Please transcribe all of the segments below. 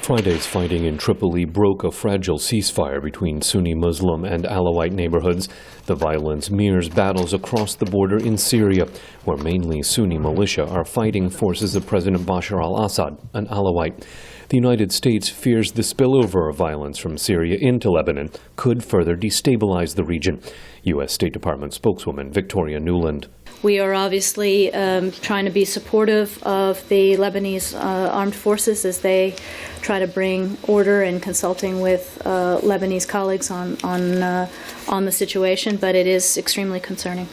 Friday's fighting in Tripoli broke a fragile ceasefire between Sunni Muslim and Alawite neighborhoods. The violence mirrors battles across the border in Syria, where mainly Sunni militia are fighting forces of President Bashar al-Assad, an Alawite. The United States fears the spillover of violence from Syria into Lebanon could further destabilize the region. U.S. State Department spokeswoman Victoria Nuland. We are obviously trying to be supportive of the Lebanese armed forces as they try to bring order and consulting with Lebanese colleagues on the situation, but it is extremely concerning.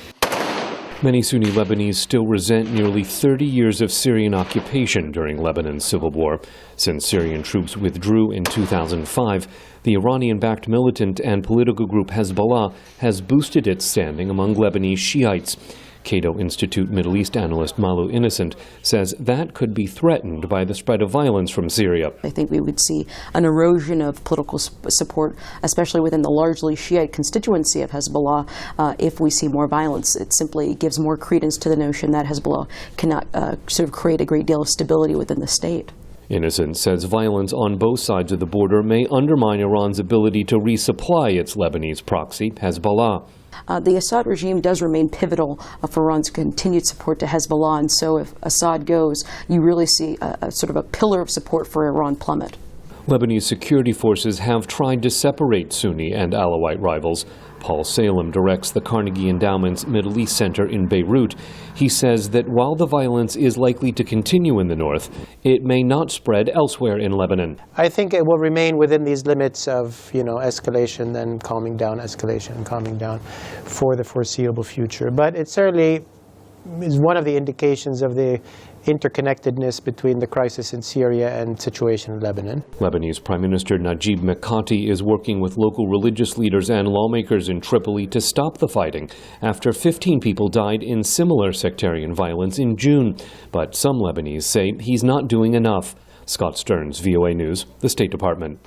Many Sunni Lebanese still resent nearly 30 years of Syrian occupation during Lebanon's civil war. Since Syrian troops withdrew in 2005, the Iranian-backed militant and political group Hezbollah has boosted its standing among Lebanese Shiites. Cato Institute Middle East analyst Malu Innocent says that could be threatened by the spread of violence from Syria. I think we would see an erosion of political support, especially within the largely Shiite constituency of Hezbollah, if we see more violence. It simply gives more credence to the notion that Hezbollah cannot sort of create a great deal of stability within the state. Innocent says violence on both sides of the border may undermine Iran's ability to resupply its Lebanese proxy, Hezbollah. The Assad regime does remain pivotal for Iran's continued support to Hezbollah, and so if Assad goes, you really see a sort of a pillar of support for Iran plummet. Lebanese security forces have tried to separate Sunni and Alawite rivals. Paul Salem directs the Carnegie Endowment's Middle East Center in Beirut. He says that while the violence is likely to continue in the north, it may not spread elsewhere in Lebanon. I think it will remain within these limits of, escalation, then calming down, escalation, and calming down for the foreseeable future. But it certainly is one of the indications of the interconnectedness between the crisis in Syria and situation in Lebanon. Lebanese Prime Minister Najib Mikati is working with local religious leaders and lawmakers in Tripoli to stop the fighting after 15 people died in similar sectarian violence in June. But some Lebanese say he's not doing enough. Scott Stearns, VOA News, the State Department.